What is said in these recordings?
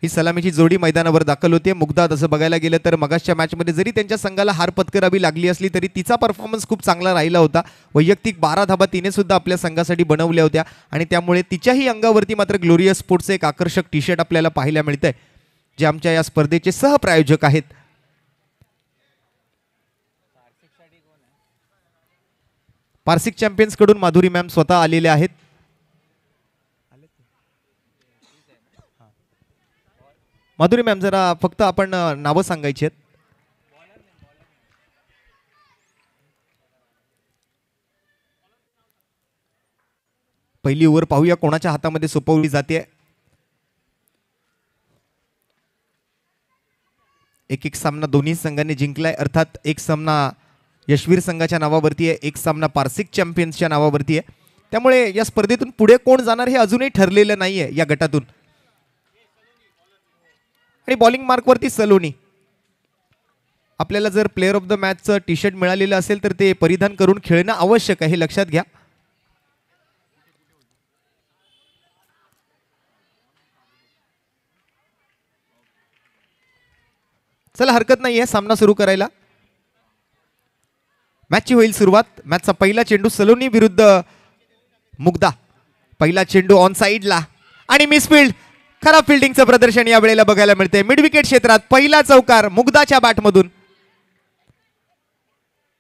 ही सलामीची जोडी मैदानावर दाखल होते. मुग्धा तसं बघायला गेलं तर मगासच्या मॅचमध्ये जरी त्यांच्या संघाला हार पत्करावी लागली असली तरी तिचा परफॉर्मन्स खूप चांगला राहिला होता. वैयक्तिक 12 धाबा तिने सुद्धा आपल्या संघासाठी बनवल्या होत्या आणि त्यामुळे तिच्याही अंगावरती मात्र ग्लोरियस स्पोर्ट्सचं एक आकर्षक टी शर्ट आपल्याला पाहायला मिळतंय, जे आमच्या या स्पर्धेचे सहप्रायोजक आहेत. पारसिक चॅम्पियन्स कडून माधुरी मॅम स्वतः आलेले आहेत. माधुरी मॅम जरा फक्त आपण नावं सांगायची आहेत. पहिली ओव्हर पाहूया कोणाच्या हातामध्ये सोपवली जाते. एक सामना दोन्ही संघांनी जिंकलाय, अर्थात एक सामना यशवीर संघाच्या नावावरती आहे, एक सामना पारसिक चॅम्पियन्सच्या नावावरती आहे. त्यामुळे या स्पर्धेतून पुढे कोण जाणार हे अजूनही ठरलेलं नाहीये या गटातून. आणि बॉलिंग मार्कवरती सलोनी. आपल्याला जर प्लेअर ऑफ द मॅचचं टी शर्ट मिळालेलं असेल तर ते परिधान करून खेळणं आवश्यक आहे, हे लक्षात घ्या. चला हरकत नाहीये सामना सुरू करायला. मॅचची होईल सुरुवात. मॅचचा पहिला चेंडू सलोनी विरुद्ध मुग्धा. पहिला चेंडू ऑन साइडला आणि मिसफिल्ड. खराब फिल्डिंगचं प्रदर्शन या वेळेला बघायला मिळते. मिड विकेट क्षेत्रात पहिला चौकार मुग्धाच्या बॅटमधून.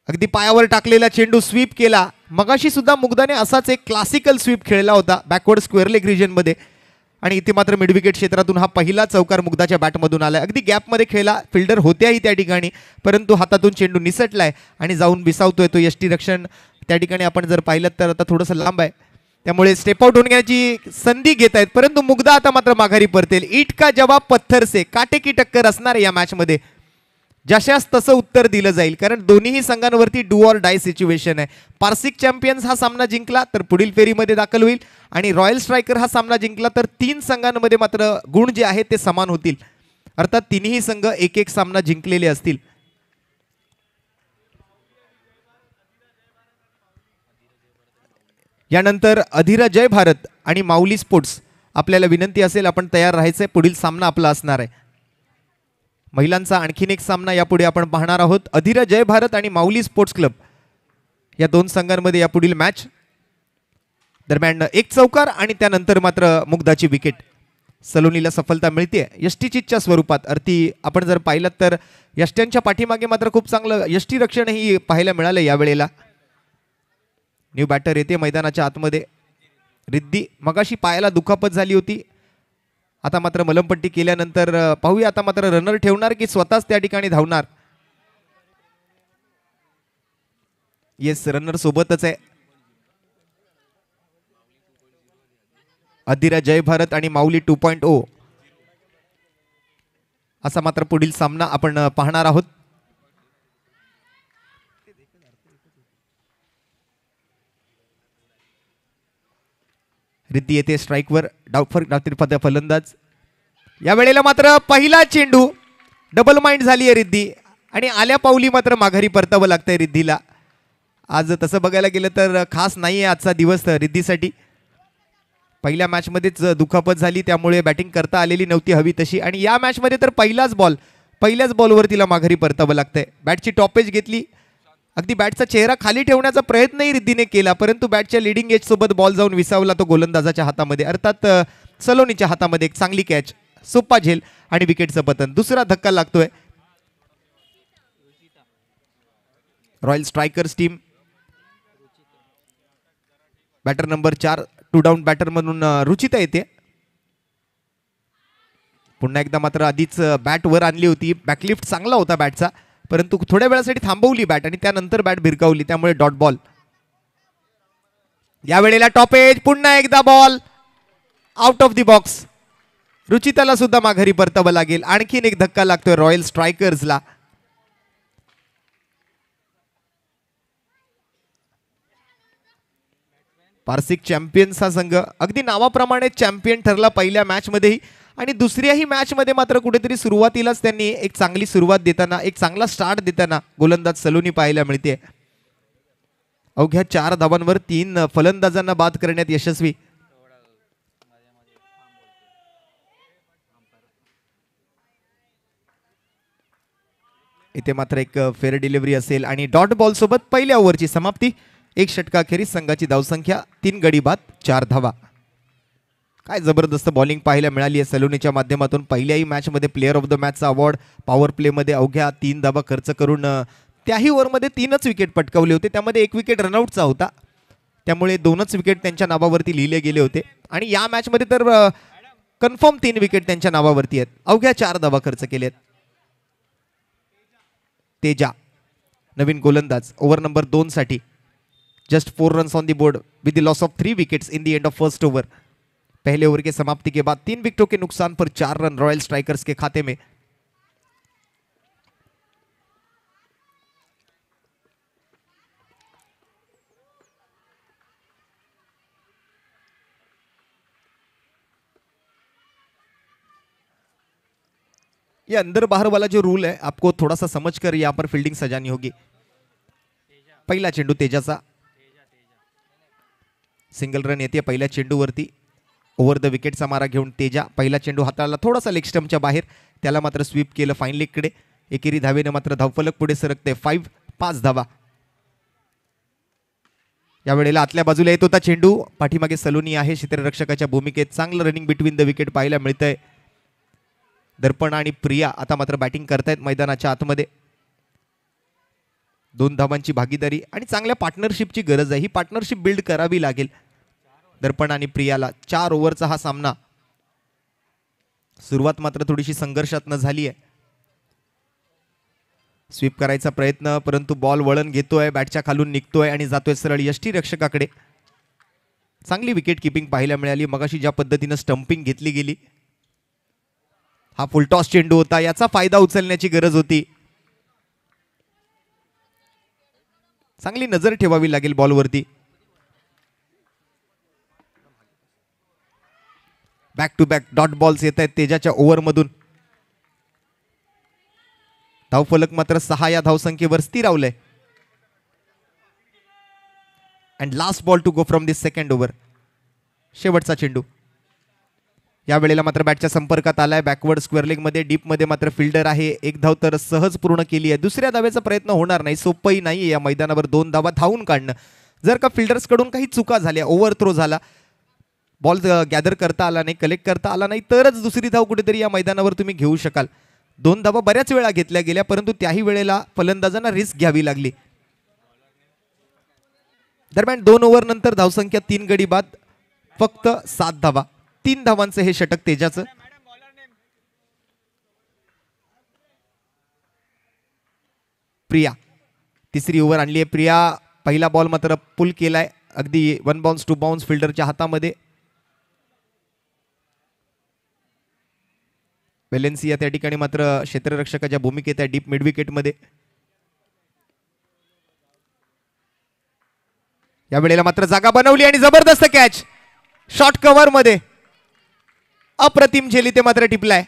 अगदी पायावर टाकलेला चेंडू स्वीप केला. मगाशी सुद्धा मुग्धाने असाच एक क्लासिकल स्वीप खेळला होता बॅकवर्ड स्क्वेअर लेग रिजन मध्ये आणि इथे मात्र मिड विकेट क्षेत्रातून हा पहिला चौकार मुग्धाच्या बॅटमधून आलाय. अगदी गॅपमध्ये खेळला, फिल्डर होत्याही त्या ठिकाणी, परंतु हातातून चेंडू निसटलाय आणि जाऊन विसावतोय तो. यष्टीरक्षण त्या ठिकाणी आपण जर पाहिलं तर आता थोडंसं लांब आहे, त्यामुळे स्टेप आउट होण्याची संधी घेत आहेत, परंतु मुग्धा आता मात्र माघारी परतेल. ईट का जवाब पत्थर से, काटे की टक्कर असणार या मॅच मध्ये. जशास तसं उत्तर दिलं जाईल, कारण दोन्ही संघांवरती डू ऑर डाय सिच्युएशन आहे. पारसिक चॅम्पियन्स हा सामना जिंकला तर पुढील फेरीमध्ये दाखल होईल आणि रॉयल स्ट्रायकर हा सामना जिंकला तर 3 संघांमध्ये मात्र गुण जे आहेत ते समान होतील. अर्थात तिन्ही संघ एक एक सामना जिंकलेले असतील. यानंतर अधिरा जय भारत आणि माऊली स्पोर्ट्स. आपल्याला विनंती असेल आपण तयार राहायचंय, पुढील सामना आपला असणार आहे. महिलांचा आणखीन एक सामना यापुढे आपण पाहणार आहोत. अधिरा जय भारत आणि माऊली स्पोर्ट्स क्लब या दोन संघांमध्ये यापुढील मॅच. दरम्यान एक चौकार आणि त्यानंतर मात्र मुग्धाची विकेट. सलोनीला सफलता मिळते यष्टीचीच्या स्वरूपात. अर्थी आपण जर पाहिलं तर यष्ट्यांच्या पाठीमागे मात्र खूप चांगलं यष्टीरक्षणही पाहायला मिळालं यावेळेला. न्यू बॅटर येते मैदानाच्या आतमध्ये. रिद्धी मगाशी पायाला दुखापत झाली होती, आता मात्र मलमपट्टी केल्यानंतर पाहूया आता मात्र रनर ठेवणार की स्वतःच त्या ठिकाणी धावणार. येस, रनर सोबतच आहे. अधिरा जय भारत आणि माऊली 2.0 असा मात्र पुढील सामना आपण पाहणार आहोत. रिद्धी येते स्ट्राईकवर. डावफलक फलंदाज. या वेळेला मात्र पहिला चेंडू डबल माइंड झाली आहे रिद्धी आणि आल्या पाऊली मात्र माघारी परतावं लागतंय रिद्धीला. आज तसं बघायला गेलं तर खास नाही आहे आजचा दिवस रिद्धीसाठी. पहिल्या मॅचमध्येच दुखापत झाली, त्यामुळे बॅटिंग करता आलेली नव्हती हवी तशी, आणि या मॅचमध्ये तर पहिल्याच बॉलवर तिला माघारी परतावं लागतंय. बॅटची टॉपेज घेतली, अगदी बॅटचा चेहरा खाली ठेवण्याचा प्रयत्नही रिद्धीने केला, परंतु बॅटच्या लिडिंग एज सोबत बॉल जाऊन विसावला तो गोलंदाजाच्या हातामध्ये, अर्थात सलोनीच्या हातामध्ये. एक चांगली कॅच, सोपा झेल आणि विकेटचं पतन. दुसरा धक्का लागतोय. Royal Strikers team batter number 4 two down batter म्हणून रुचिता येते. पुन्हा एकदा मात्र आधीच बॅट वर आणली होती, बॅकलिफ्ट चांगला होता बॅटचा, परंतु थोड्या वेळासाठी थांबवली बॅट आणि त्यानंतर बॅट भिरकावली, त्यामुळे डॉट बॉल. या वेळेला टॉप एज, पुन्हा एकदा ball out of the box. रुचिताला सुद्धा माघारी परतावं लागेल. आणखीन एक धक्का लागतोय रॉयल स्ट्रायकर्सला. पारसिक चॅम्पियन्स हा संघ अगदी नावाप्रमाणे चॅम्पियन ठरला पहिल्या मॅच मध्येही, आणि दुसऱ्याही मॅच मध्ये मात्र कुठेतरी सुरुवातीलाच त्यांनी एक चांगली सुरुवात देताना, एक चांगला स्टार्ट देताना गोलंदाज सलोनी पाहायला मिळते. अवघ्या 4 धावांवर 3 फलंदाजांना बाद करण्यात यशस्वी. इथे मात्र एक फेअर डिलिव्हरी असेल आणि डॉट बॉल सोबत पहिल्या ओव्हरची समाप्ती. एक षटकाखेरीज संघाची धावसंख्या 3 गडी बाद 4 धावा. काय जबरदस्त बॉलिंग पाहायला मिळाली आहे सलोनीच्या माध्यमातून. पहिल्याही मॅचमध्ये प्लेअर ऑफ द मॅचचा अवॉर्ड. पॉवर प्लेमध्ये अवघ्या 3 धावा खर्च करून त्याही ओव्हरमध्ये 3च विकेट पटकावले होते. त्यामध्ये एक विकेट रनआउटचा होता, त्यामुळे 2च विकेट त्यांच्या नावावरती लिहिले गेले होते. आणि या मॅचमध्ये तर कन्फर्म 3 विकेट त्यांच्या नावावरती आहेत. अवघ्या 4 धावा खर्च केलेत. तेजा नवीन गोलंदाज ओव्हर नंबर 2 साठी. Just 4 runs on the board with the loss of 3 wickets in the end of first over. पहले ओवर के समाप्ति के बाद 3 विकेटों के नुकसान पर 4 रन रॉयल स्ट्राइकर्स के खाते में. ये अंदर बाहर वाला जो रूल है आपको थोड़ा सा समझ कर यहाँ पर फील्डिंग सजानी होगी. पहिला चेंडू तेजाचा. सिंगल रन येते पहिल्या चेंडूवरती. ओव्हर द विकेटचा मारा घेऊन तेजा. पहिला चेंडू हाताळला थोडासा लेग स्टंपच्या बाहेर, त्याला मात्र स्वीप केलं फाईन लेगकडे. एकेरी धावेने मात्र धावफलक पुढे सरकते 5 धावा. यावेळेला आतल्या बाजूला येत होता चेंडू. पाठीमागे सलोनी आहे क्षेत्ररक्षकाच्या भूमिकेत. चांगलं रनिंग बिटवीन द विकेट पाहायला मिळतंय. दर्पण आणि प्रिया आता मात्र बॅटिंग करतायत मैदानाच्या आतमध्ये. 2 धावांची भागीदारी आणि चांगल्या पार्टनरशिपची गरज आहे. ही पार्टनरशिप बिल्ड करावी लागेल दर्पण आणि प्रियाला. 4 ओव्हरचा हा सामना. सुरुवात मात्र थोडीशी संघर्षात्मक झाली आहे. स्वीप करायचा प्रयत्न, परंतु बॉल वळण घेतोय, बॅटच्या खालून निघतोय आणि जातोय सरळ यष्टीरक्षकाकडे. चांगली विकेट किपिंग पाहायला मिळाली. मगाशी ज्या पद्धतीने स्टंपिंग घेतली गेली, हा फुलटॉस चेंडू होता, याचा फायदा उचलण्याची गरज होती. चांगली नजर ठेवावी लागेल बॉलवरती. Back to back dot balls येत आहेत तेजाच्या ओव्हरमधून. धावफलक मात्र 6 या धावसंख्येवर स्थिरावलंय. And last ball to go from this second over. शेवटचा चेंडू. यावेळेला मात्र बॅटच्या संपर्कात आलाय. बॅकवर्ड स्क्वेअर लेग मध्ये डीप मध्ये मात्र फिल्डर आहे. एक धाव तर सहज पूर्ण केली आहे. दुसऱ्या धावेचा प्रयत्न होणार नाही. सोपंही नाही या मैदानावर 2 धावा धावून काढणं. जर का फिल्डर्स कडून काही चुका झाल्या, ओव्हर थ्रो झाला, बॉल गॅदर करता आला नाही, कलेक्ट करता आला नाही, तरच दुसरी धाव कुठेतरी या मैदानावर तुम्ही घेऊ शकाल. 2 धावा बऱ्याच वेळा घेतल्या गेल्या, परंतु त्याही वेळेला फलंदाजांना रिस्क घ्यावी लागली. दरम्यान 2 ओव्हर नंतर धावसंख्या 3 गडी बाद फक्त 7 धावा. 3 धावांचं हे षटक तेजाचं. प्रिया तिसरी ओव्हर आणली आहे. प्रिया पहिला बॉल मात्र पुल केलाय, अगदी 1 बाउन्स 2 बाउन्स फिल्डरच्या हातामध्ये. वेलेन्सिया त्या ठिकाणी मात्र क्षेत्ररक्षकाच्या भूमिकेत आहे डीप मिड विकेट मध्ये. यावेळेला मात्र जागा बनवली आणि जबरदस्त कॅच शॉर्ट कव्हर मध्ये. अप्रतिम झेली ते मात्र टिपलाय.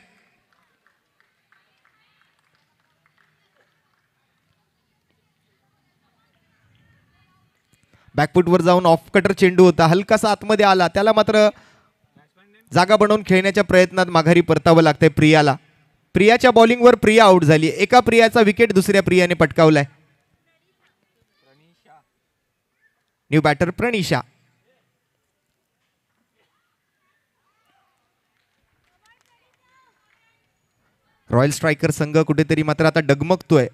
बॅकफुटवर जाऊन ऑफ कटर चेंडू होता, हलकासा आतमध्ये आला, त्याला मात्र जागा बनवून खेळण्याच्या प्रयत्नात माघारी परतावं लागतंय प्रियाला. प्रियाच्या बॉलिंगवर प्रिया आउट झाली. एका प्रियाचा विकेट दुसऱ्या प्रियाने पटकावलाय. New batter Pranisha. Royal striker संघ कुठेतरी मात्र आता डगमगतोय.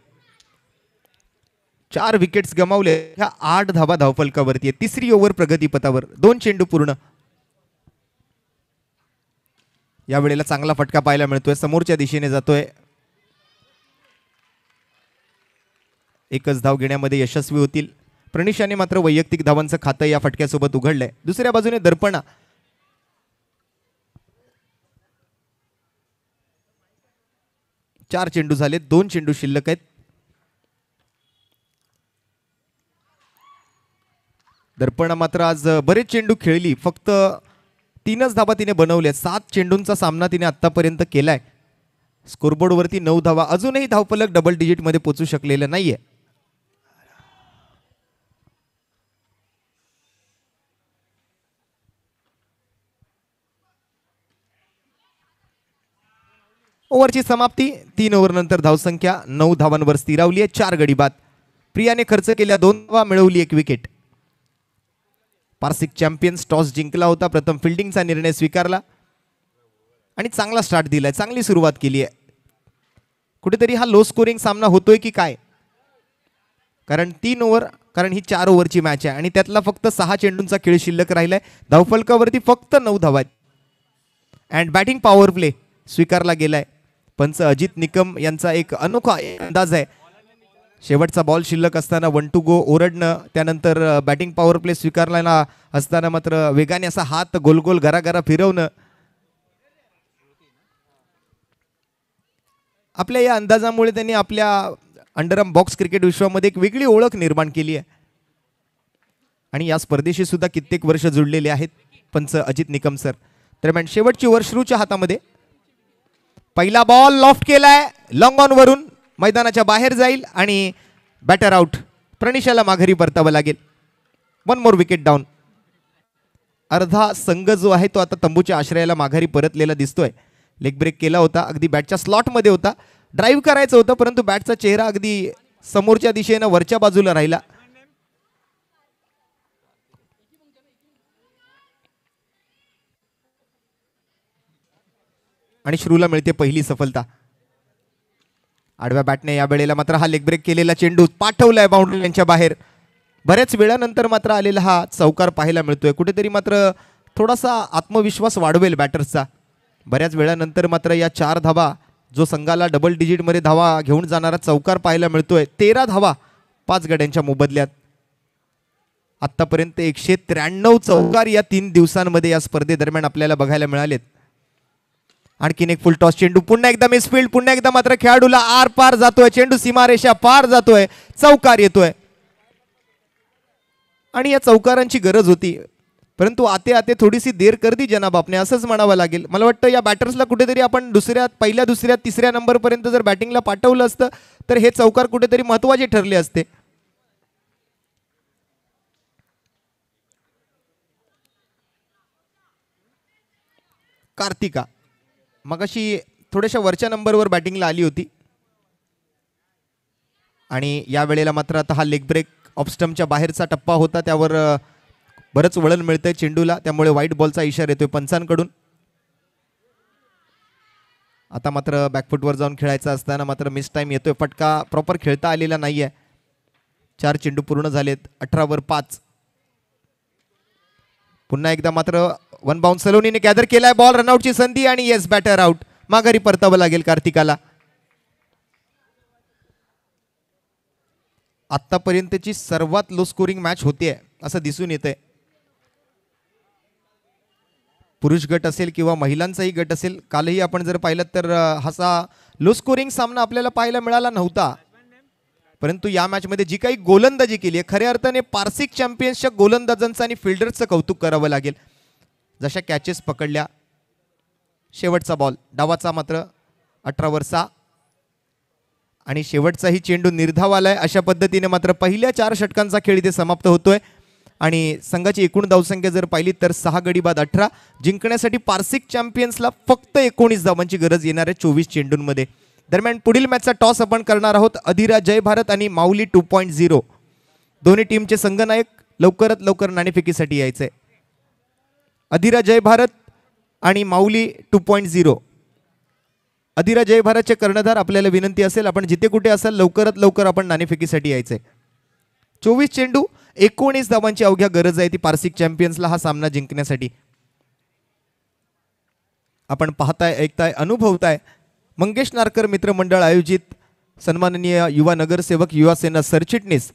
4 विकेट्स गमावले. ह्या 8 धावा धावफलकावरती आहे. तिसरी ओव्हर प्रगतीपथावर. 2 चेंडू पूर्ण. यावेळेला चांगला फटका पाहायला मिळतोय, समोरच्या दिशेने जातोय. एकच धाव घेण्यामध्ये यशस्वी होतील. प्रणिशाने मात्र वैयक्तिक धावांचं खातं या फटक्यासोबत उघडलंय. दुसऱ्या बाजूने दर्पणा. 4 चेंडू झाले, 2 चेंडू शिल्लक आहेत. दर्पणा मात्र आज बरेच चेंडू खेळली, फक्त 3च धावा तिने बनवल्या. 7 चेंडूंचा सामना तिने आतापर्यंत केलाय. स्कोरबोर्ड वरती 9 धावा. अजूनही धावफलक डबल डिजिट मध्ये पोहोचू शकलेलं नाहीये. ओव्हरची समाप्ती. 3 ओव्हर नंतर धावसंख्या 9 धावांवर स्थिरावली आहे. 4 गडी बाद. प्रियाने खर्च केल्या 2 धावा, मिळवली 1 विकेट. पारसिक चॅम्पियन्स टॉस जिंकला होता, प्रथम फिल्डिंगचा निर्णय स्वीकारला आणि चांगला स्टार्ट दिलाय, चांगली सुरुवात केली आहे. कुठेतरी हा लो स्कोरिंग सामना होतोय की काय, कारण 3 ओव्हर, कारण ही 4 ओव्हरची मॅच आहे आणि त्यातला फक्त 6 चेंडूंचा खेळ शिल्लक राहिलाय. धावफलकावरती फक्त 9 धावा आहेत. अँड बॅटिंग पॉवर प्ले स्वीकारला गेलाय. पंच अजित निकम यांचा एक अनोखा अंदाज आहे. शेवटचा बॉल शिल्लक असताना 1 to go ओरडणं, त्यानंतर बॅटिंग पॉवर प्ले स्वीकारला असताना मात्र वेगाने असा हात गोल गोल घराघरा फिरवणं. आपल्या या अंदाजामुळे त्यांनी आपल्या अंडरआर्म बॉक्स क्रिकेट विश्वामध्ये एक वेगळी ओळख निर्माण केली आहे आणि या स्पर्धेशी सुद्धा कित्येक वर्ष जुळलेले आहेत पंच अजित निकम सर. दरम्यान शेवटची ओव्हर श्रूच्या हातामध्ये. पहिला बॉल लॉफ्ट केलाय, लॉंग ऑन वरून मैदानाच्या बाहेर जाईल आणि बॅटर आउट. प्रणिशाला माघारी परतावं लागेल. 1 more विकेट डाऊन. अर्धा संघ जो आहे तो आता तंबूच्या आश्रयाला माघारी परतलेला दिसतोय. लेग ब्रेक केला होता, अगदी बॅटच्या स्लॉटमध्ये होता, ड्राईव्ह करायचं होतं, परंतु बॅटचा चेहरा अगदी समोरच्या दिशेनं वरच्या बाजूला राहिला. आणि श्रूला मिळते पहिली सफलता. आडव्या बॅटने या वेळेला मात्र हा लेग ब्रेक केलेला चेंडू पाठवलाय बाउंड्री लाईनच्या बाहेर. बऱ्याच वेळानंतर मात्र आलेला हा चौकार पाहायला मिळतोय. कुठेतरी मात्र थोडासा आत्मविश्वास वाढवेल बॅटर्सचा. बऱ्याच वेळानंतर मात्र या 4 धावा, जो संघाला डबल डिजिटमध्ये धावा घेऊन जाणारा चौकार पाहायला मिळतोय. 13 धावा 5 गड्यांच्या मोबदल्यात. आतापर्यंत 193 चौकार या 3 दिवसांमध्ये या स्पर्धेदरम्यान आपल्याला बघायला मिळालेत. आणखीन एक फुल टॉस चेंडू, पुन्हा एकदा मिसफील्ड, पुन्हा एकदा मात्र खेळाडूला आर पार जातोय, चेंडू सीमारेषा पार जातोय, चौकार येतोय. आणि या चौकारांची गरज होती, परंतु आते आते थोडीशी देर कर दी जनाब आपने, असंच म्हणावं लागेल. मला वाटतं या बॅटर्सला कुठेतरी आपण पहिल्या दुसऱ्या तिसऱ्या नंबरपर्यंत जर बॅटिंगला पाठवलं असतं तर हे चौकार कुठेतरी महत्त्वाचे ठरले असते. कार्तिका मगाशी थोड्याशा वरच्या नंबरवर बॅटिंगला आली होती आणि या वेळेला मात्र आता हा लेग ब्रेक ऑफ स्टंपच्या बाहेरचा टप्पा होता, त्यावर बरंच वळण मिळतंय चेंडूला, त्यामुळे व्हाईट बॉलचा इशारा येतोय पंचांकडून. आता मात्र बॅकफुटवर जाऊन खेळायचं असताना मात्र मिस टाइम येतोय. फटका प्रॉपर खेळता आलेला नाहीये. 4 चेंडू पूर्ण झालेत, 18 वर 5. पुन्हा एकदा मात्र 1 बाउन्स सलोनीने गॅदर केलाय बॉल, रनआउटची संधी आणि येस बॅटर आउट. माघारी परतावं लागेल कार्तिकाला. आतापर्यंतची सर्वात लो स्कोरिंग मॅच होतीये असं दिसून येतंय. पुरुष गट असेल किंवा महिलांचाही गट असेल, कालही आपण जर पाहिलं तर हासा लो स्कोरिंग सामना आपल्याला पाहायला मिळाला नव्हता. परंतु या मॅचमध्ये जी काही गोलंदाजी केली आहे, खऱ्या अर्थाने पारसिक चॅम्पियन्सच्या गोलंदाजांचं आणि फिल्डर्सचं कौतुक करावं लागेल. जशा कॅचेस पकडल्या. शेवटचा बॉल डावाचा मात्र 18 वर 6 आणि शेवटचाही चेंडू निर्धाव आलाय. अशा पद्धतीने मात्र पहिल्या 4 षटकांचा खेळ इथे समाप्त होतोय आणि संघाची एकूण धावसंख्या जर पाहिली तर 6 गडी बाद 18. जिंकण्यासाठी पारसिक चॅम्पियन्सला फक्त 19 धावांची गरज येणार आहे 24 चेंडूंमध्ये. दरम्यान पुढील मॅचचा टॉस आपण करणार आहोत. अधिरा जय भारत आणि माऊली 2.0 दोन्ही टीमचे संघनायक लवकरात लवकर नाणेफेकीसाठी यायचे. अधिरा जय भारत आणि माऊली 2.0. अधिरा जय भारतचे कर्णधार, आपल्याला विनंती असेल आपण जिथे कुठे असाल लवकरात लवकर आपण नाणेफेकीसाठी यायचे. 24 चेंडू 19 धावांची अवघ्या गरज आहे ती पारसिक चॅम्पियन्सला हा सामना जिंकण्यासाठी. आपण पाहताय, ऐकताय, अनुभवताय मंगेश नारकर मित्रमंडळ आयोजित सन्माननीय युवा नगरसेवक युवा सेना सरचिटणीस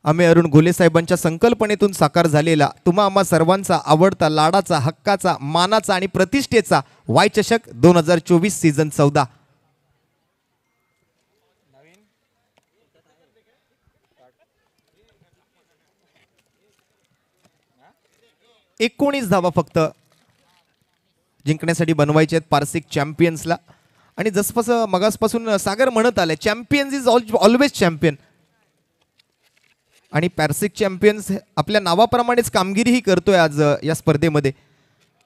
आम्ही अरुण घोले साहेबांच्या संकल्पनेतून साकार झालेला तुम्हा आम्हा सर्वांचा आवडता, लाडाचा, हक्काचा, मानाचा आणि प्रतिष्ठेचा वाय चषक 2024 सीझन 14. 19 धावा फक्त जिंकण्यासाठी बनवायचे आहेत पारसिक चॅम्पियन्सला. आणि जसं मगासपासून सागर म्हणत आले, चॅम्पियन्स इज ऑलवेज चॅम्पियन. आणि पारसिक चॅम्पियन्स आपल्या नावाप्रमाणेच कामगिरीही करतोय आज या स्पर्धेमध्ये.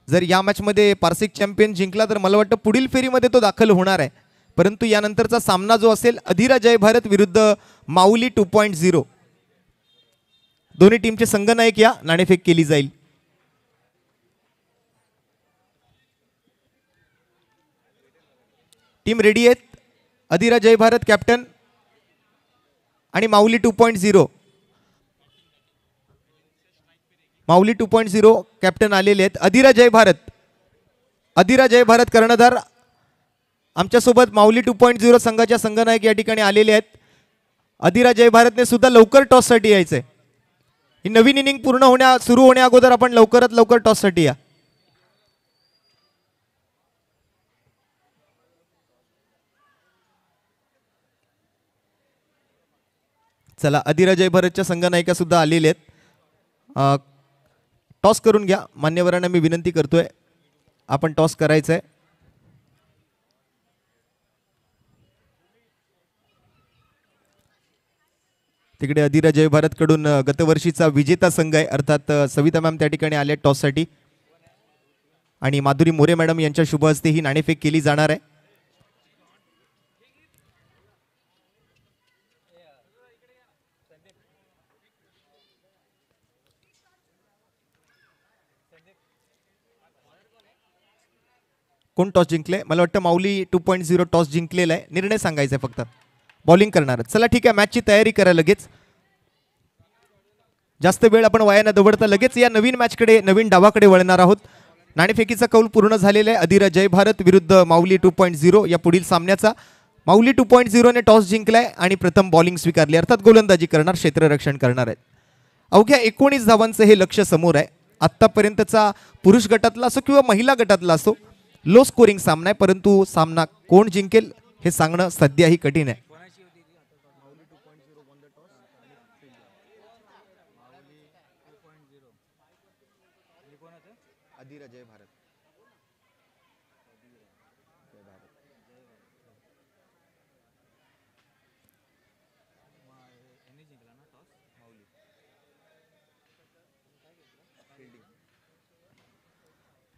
जर या मॅचमध्ये पारसिक चॅम्पियन जिंकला तर मला वाटतं पुढील फेरीमध्ये तो दाखल होणार आहे. परंतु यानंतरचा सामना जो असेल अधिरा जय भारत विरुद्ध माऊली 2.0, दोन्ही टीमचे संघनायक या नाणेफेक केली जाईल. टीम रेडी आहेत. अधिरा जय भारत कॅप्टन आणि माऊली 2.0. माऊली 2.0 कॅप्टन आलेले आहेत. अधिरा जय भारत कर्णधार आमच्यासोबत माऊली 2.0 संघाच्या संघनायक या ठिकाणी आलेले आहेत. अधिरा जय भारतने सुद्धा लवकर टॉससाठी यायचंय. ही नवीन इनिंग सुरू होण्या अगोदर आपण लवकरात लवकर टॉससाठी या. चला, अधिरा जय भारतच्या संघनायिका सुद्धा आलेले आहेत. टॉस करून घ्या. मान्यवरांना मी विनंती करतोय, आपण टॉस करायचंय. तिकडे अधिरा जय भारत कडून गतवर्षीचा विजेता संघ आहे, अर्थात सविता मॅम त्या ठिकाणी आले टॉससाठी आणि माधुरी मोरे मॅडम यांच्या शुभ हस्ते ही नाणेफेक केली जाणार आहे. कोण टॉस जिंकले? मला वाटतं माऊली 2.0 टॉस जिंकलेला आहे. निर्णय सांगायचा आहे फक्त. बॉलिंग करणार. चला ठीक आहे, मॅचची तयारी करा लगेच. जास्त वेळ आपण वाया न दवडता लगेच या नवीन मॅचकडे, नवीन डावाकडे वळणार आहोत. नाणेफेकीचा कौल पूर्ण झालेला आहे. अधिरा जय भारत विरुद्ध माऊली 2.0 या पुढील सामन्याचा. माऊली 2.0 ने टॉस जिंकलाय आणि प्रथम बॉलिंग स्वीकारली, अर्थात गोलंदाजी करणार, क्षेत्ररक्षण करणार आहेत. अवघ्या 19 धावांचं हे लक्ष्य समोर आहे. आत्तापर्यंतचा पुरुष गटातला असो किंवा महिला गटातला असो लो स्कोरिंग सामना आहे, परंतु सामना कोण जिंकेल हे सांगणं सध्याही कठीण आहे.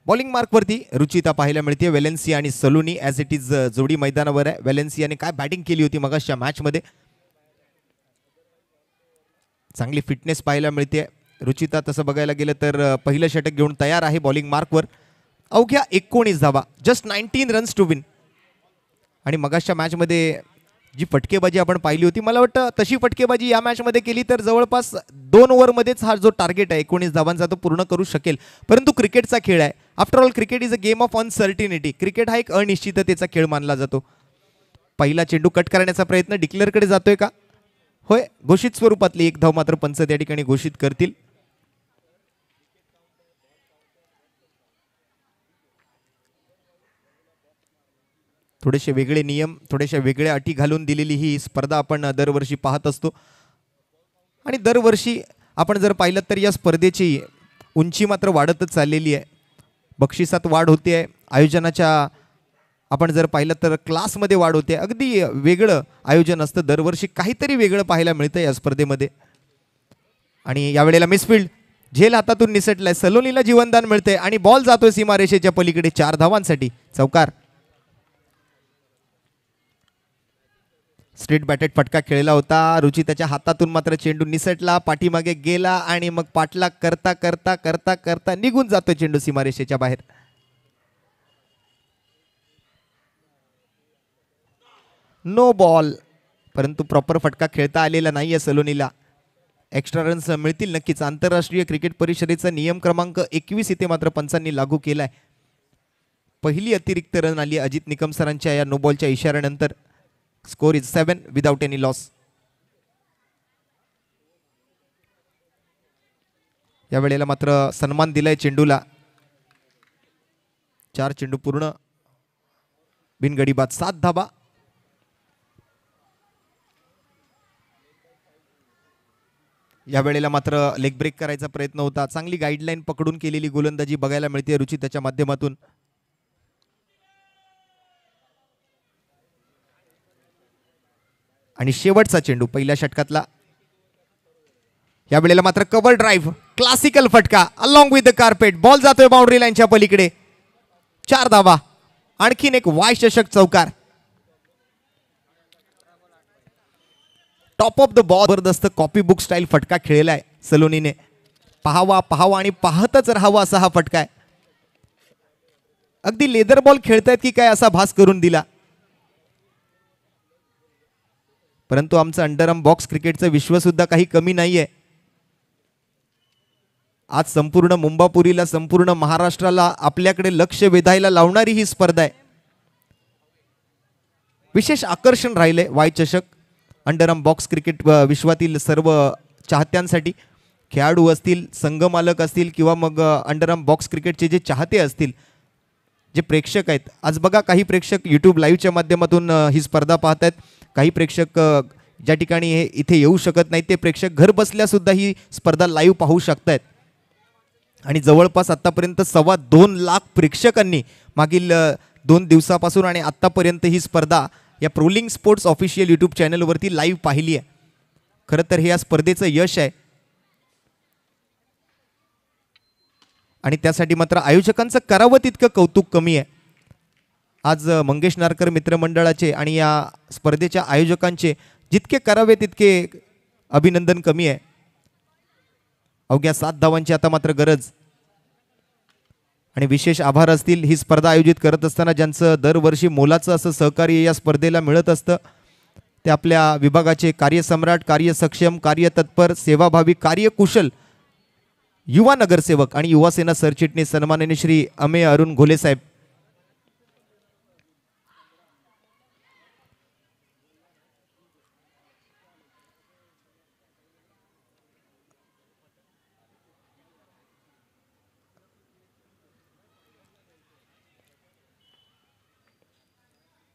बॉलिंग मार्कवरती रुचिता पाहायला मिळते. वेलेन्सिया आणि सलोनी ॲज इट इज जोडी मैदानावर आहे. वेलेन्सियाने काय बॅटिंग केली होती मगाशच्या मॅचमध्ये, चांगली फिटनेस पाहायला मिळते. रुचिता तसं बघायला गेलं तर पहिलं षटक घेऊन तयार आहे बॉलिंग मार्कवर. अवघ्या 19 धावा, जस्ट 19 रन्स टू विन. आणि मगाशच्या मॅचमध्ये जी फटकेबाजी आपण पाहिली होती, मला वाटतं तशी फटकेबाजी या मॅचमध्ये केली तर जवळपास 2 ओव्हरमध्येच हा जो टार्गेट आहे 19 धावांचा तो पूर्ण करू शकेल. परंतु क्रिकेटचा खेळ आहे. After all cricket is a game of uncertainty. Cricket हा एक अनिश्चिततेचा खेळ मानला जातो. पहिला चेंडू कट करण्याचा प्रयत्न डिक्लेअरकडे जातोय का? होय, घोषित स्वरूपातली एक धाव मात्र पंच त्या ठिकाणी घोषित करतील. थोडेसे वेगळे नियम, थोड्याशा वेगळ्या अटी घालून दिलेली ही स्पर्धा आपण दरवर्षी पाहत असतो. आणि दरवर्षी आपण जर पाहिलं तर या स्पर्धेची उंची मात्र वाढतच चाललेली आहे. बक्षिसात वाढ होते आहे. आयोजनाच्या आपण जर पाहिलं तर क्लासमध्ये वाढ होते. अगदी वेगळं आयोजन असतं. दरवर्षी काहीतरी वेगळं पाहायला मिळतं या स्पर्धेमध्ये. आणि यावेळेला मिसफिल्ड, झेल हातातून निसटलाय. सलोनीला जीवनदान मिळते आणि बॉल जातोय सीमारेषेच्या पलीकडे 4 धावांसाठी. चौकार. स्ट्रेट बॅटेड फटका खेळला होता. रुचिताच्या हातातून मात्र चेंडू निसटला, पाठीमागे गेला आणि मग पाठलाग करता करता करता करता निघून जातो चेंडू सीमारेषेच्या बाहेर. नो बॉल, परंतु प्रॉपर फटका खेळता आलेला नाहीये सलोनीला. एक्स्ट्रा रन्स मिळतील नक्कीच. आंतरराष्ट्रीय क्रिकेट परिषदेचा नियम क्रमांक 21 इथे मात्र पंचांनी लागू केलाय. पहिली अतिरिक्त रन आली अजित निकम सरांच्या या नो बॉलच्या इशाऱ्यानंतर. Score is 7 without any loss. या वेळेला मात्र सन्मान दिलाय चेंडूला. 4 चेंडू पूर्ण, बिनगडी बाद, 7 धाबा. या वेळेला मात्र लेग ब्रेक करायचा प्रयत्न होता. चांगली गाईडलाईन पकडून केलेली गोलंदाजी बघायला मिळते रुचिताच्या माध्यमातून. आणि शेवटचा चेंडू पहिल्या षटकातला. या वेळेला मात्र कव्हर ड्राईव्ह, क्लासिकल फटका along with the carpet. Ball जातोय बाउंड्री लाईनच्या पलीकडे. 4 धावा. आणखीन एक वाय चषक चौकार. Top of the ball. जबरदस्त कॉपी बुक स्टाईल फटका खेळलाय सलोनीने. पाहावा आणि पाहतच राहावा असा हा फटका आहे. अगदी लेदर बॉल खेळतायत की काय असा भास करून दिला. परंतु आमचं अंडरआर्म बॉक्स क्रिकेटचं विश्व सुद्धा काही कमी नाहीये. आज संपूर्ण मुंबापुरीला, संपूर्ण महाराष्ट्राला आपल्याकडे लक्ष वेधायला लावणारी ही स्पर्धा आहे. विशेष आकर्षण राहिले वाय चषक अंडरआर्म बॉक्स क्रिकेट विश्वातील सर्व चाहत्यांसाठी. खेळाडू असतील, संघमालक असतील किंवा मग अंडरआर्म बॉक्स क्रिकेटचे जे चाहते असतील, जे प्रेक्षक आहेत. आज बघा काही प्रेक्षक यूट्यूब लाईव्हच्या माध्यमातून ही स्पर्धा पाहत आहेत. काही प्रेक्षक ज्या ठिकाणी इथे येऊ शकत नाही ते प्रेक्षक घर बसल्या सुद्धा ही स्पर्धा लाईव्ह पाहू शकतायत. आणि जवळपास आत्तापर्यंत 2.25 लाख प्रेक्षकांनी मागील 2 दिवसापासून आणि आत्तापर्यंत ही स्पर्धा या प्रोलिंग स्पोर्ट्स ऑफिशियल यूट्यूब चॅनलवरती लाईव्ह पाहिली आहे. खरं तर हे या स्पर्धेचं यश आहे. आणि त्यासाठी मात्र आयोजकांचं करावं तितकं कौतुक कमी आहे. आज मंगेश नारकर मित्रमंडळाचे आणि या स्पर्धेच्या आयोजकांचे जितके करावे तितके अभिनंदन कमी आहे. अवघ्या 7 धावांची आता मात्र गरज. आणि विशेष आभार असतील ही स्पर्धा आयोजित करत असताना ज्यांचं दरवर्षी मोलाचं असं सहकार्य या स्पर्धेला मिळत असतं. ते आपल्या विभागाचे कार्यसम्राट, कार्यसक्षम, कार्यतत्पर, सेवाभावी, कार्यकुशल युवा नगरसेवक आणि युवा सेना सरचिटणीस सन्माननीय श्री अमेय अरुण घोले साहेब.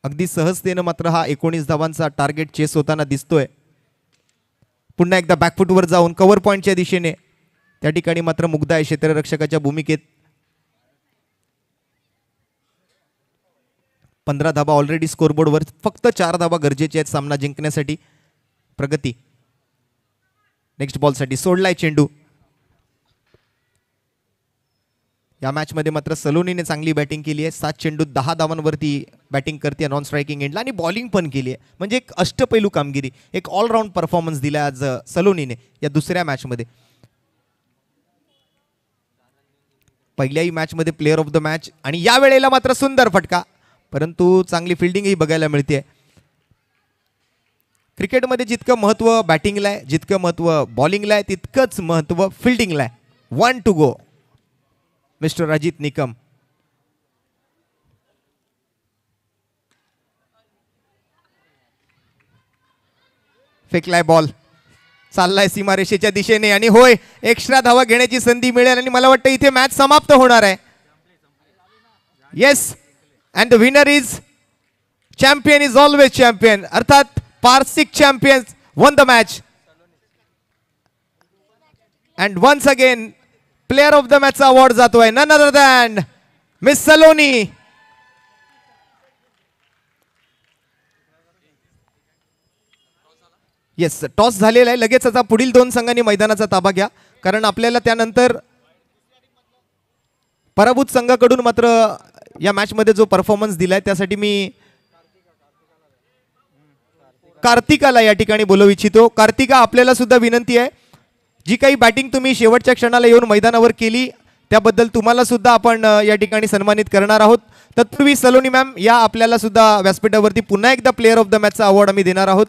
अगदी सहजतेनं मात्र हा 19 धावांचा टार्गेट चेस होताना दिसतोय. पुन्हा एकदा बॅकफुटवर जाऊन कव्हर पॉइंटच्या दिशेने. त्या ठिकाणी मात्र मुग्धा आहे क्षेत्ररक्षकाच्या भूमिकेत. 15 धावा ऑलरेडी स्कोरबोर्डवर. फक्त 4 धावा गरजेच्या आहेत सामना जिंकण्यासाठी. प्रगती नेक्स्ट बॉलसाठी सोडलाय चेंडू. या मॅचमध्ये मात्र सलोनीने चांगली बॅटिंग केली आहे. 7 चेंडू 10 धावांवरती बॅटिंग करते नॉन स्ट्रायकिंग एंडला आणि बॉलिंग पण केली आहे. म्हणजे एक अष्टपैलू कामगिरी, एक ऑलराऊंड परफॉर्मन्स दिला आज सलोनीने या दुसऱ्या मॅचमध्ये. पहिल्याही मॅचमध्ये प्लेअर ऑफ द मॅच आणि या वेळेला मात्र सुंदर फटका. परंतु चांगली फिल्डिंगही बघायला मिळते. क्रिकेटमध्ये जितकं महत्त्व बॅटिंगला आहे, जितकं महत्त्व बॉलिंगला आहे, तितकंच महत्त्व फिल्डिंगला आहे. 1 to go mister Ajit Nikam. फेकलाय बॉल, चाललाय सीमारेषेच्या दिशेने आणि होय एक्स्ट्रा धावा घेण्याची संधी मिळेल आणि मला वाटतं इथे मॅच समाप्त होणार आहे. Yes, and the winner is champion is always champion. अर्थात Parsik champions won the match. And once again player of the मॅचचा अवॉर्ड जातोय none other than miss Saloni. Yes, toss झालेला आहे. लगेच आता पुढील 2 संघांनी मैदानाचा ताबा घ्या, कारण आपल्याला त्यानंतर पराभूत संघाकडून मात्र या मॅचमध्ये जो परफॉर्मन्स दिलाय त्यासाठी मी कार्तिकाला या ठिकाणी बोलवू इच्छितो. कार्तिका, आपल्याला सुद्धा विनंती आहे, जी काही बॅटिंग तुम्ही शेवटच्या क्षणाला येऊन मैदानावर केली त्याबद्दल तुम्हाला सुद्धा आपण या ठिकाणी सन्मानित करणार आहोत. तत्पूर्वी सलोनी मॅम या आपल्याला सुद्धा व्यासपीठावरती पुन्हा एकदा प्लेअर ऑफ द मॅचचा अवॉर्ड आम्ही देणार आहोत.